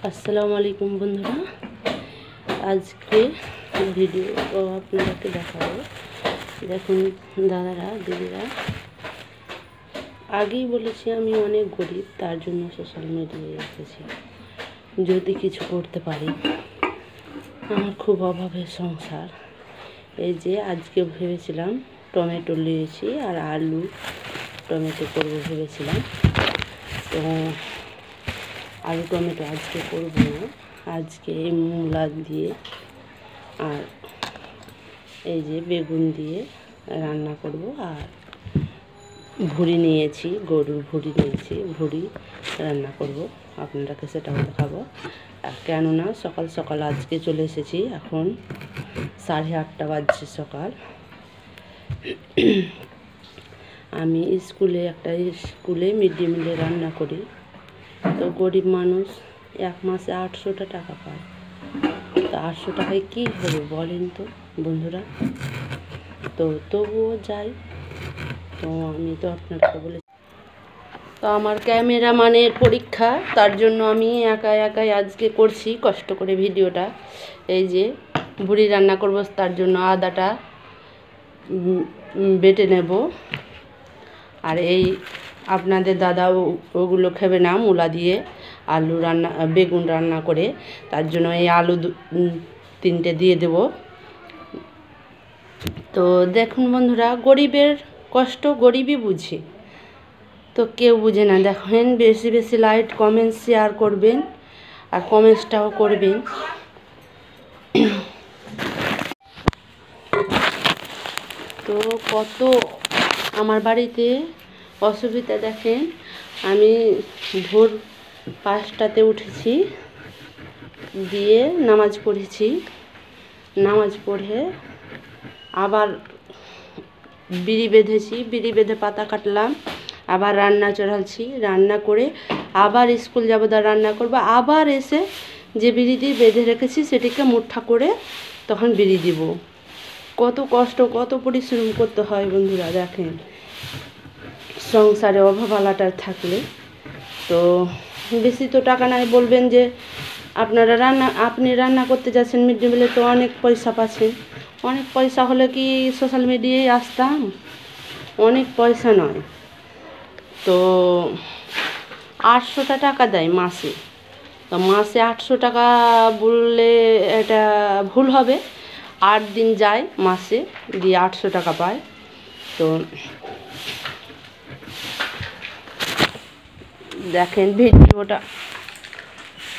আসসালামু আলাইকুম বন্ধুরা, আজকে ভিডিও আপনাদেরকে দেখাবো। দেখুন দাদারা দিদিরা, আগেই বলেছি আমি অনেক গরিব, তার জন্য সোশ্যাল মিডিয়ায় এসেছি। যদি কিছু করতে পারি, আমার খুব অভাবের সংসার। এই যে আজকে ভেবেছিলাম টমেটো নিয়েছি আর আলু টমেটো করবো ভেবেছিলাম, তো আলু টমেটো আজকে করব না, আজকে মূলা দিয়ে আর এই যে বেগুন দিয়ে রান্না করব। আর ভুড়ি নিয়েছি, গরুর ভুড়ি নিয়েছি, ভুড়ি রান্না করব, আপনাদেরকে সেটাও দেখাবো। আর কেননা সকাল সকাল আজকে চলে এসেছি, এখন 8:30 বাজছে সকাল। আমি একটা স্কুলে মিড ডে মিলে রান্না করি। তো গরিব মানুষ এক মাসে 800 টাকা পায়, তো 800 টাকায় কী হবে বলেন তো বন্ধুরা। তো তবুও যাই, তো আমি তো আপনাকে বলে, তো আমার ক্যামেরাম্যানের পরীক্ষা, তার জন্য আমি একাই আজকে করছি কষ্ট করে ভিডিওটা। এই যে ভুড়ি রান্না করব, তার জন্য আদাটা বেটে নেব। আর এই আপনাদের দাদা ওগুলো খাবে না মূলা দিয়ে বেগুন রান্না করে, তার জন্য এই আলু 3টে দিয়ে দেব। তো দেখুন বন্ধুরা, গরিবের কষ্ট গরিবই বুঝে, তো কেউ বুঝে না। দেখেন বেশি বেশি লাইক কমেন্ট শেয়ার করবেন, আর কমেন্টসটাও করবেন। তো কত আমার বাড়িতে অসুবিধা দেখেন। আমি ভোর 5টাতে উঠেছি, দিয়ে নামাজ পড়েছি, নামাজ পড়ে আবার বিড়ি বেঁধেছি, বিড়ি বেঁধে পাতা কাটলাম, আবার রান্না চড়াচ্ছি, রান্না করে আবার স্কুল যাবো, রান্না করবো, আবার এসে যে বিড়ি দিয়ে বেঁধে রেখেছি সেটিকে মুঠা করে তখন বিড়ি দিব। কত কষ্ট, কত পরিশ্রম করতে হয় বন্ধুরা। দেখেন সংসারে অভাবালাটা থাকলে তো বেশি তো টাকা নাই, বলবেন যে আপনি রান্না করতে যাচ্ছেন মিড ডে মিলে, তো অনেক পয়সা পাচ্ছেন। অনেক পয়সা হলে কি সোশ্যাল মিডিয়ায় আসতাম? অনেক পয়সা নয়, তো 800 টাকা দেয় মাসে। তো মাসে 800 টাকা বললে এটা ভুল হবে, 8 দিন যায় মাসে, দিয়ে 800 টাকা পায়। তো দেখেন ভিডিওটা।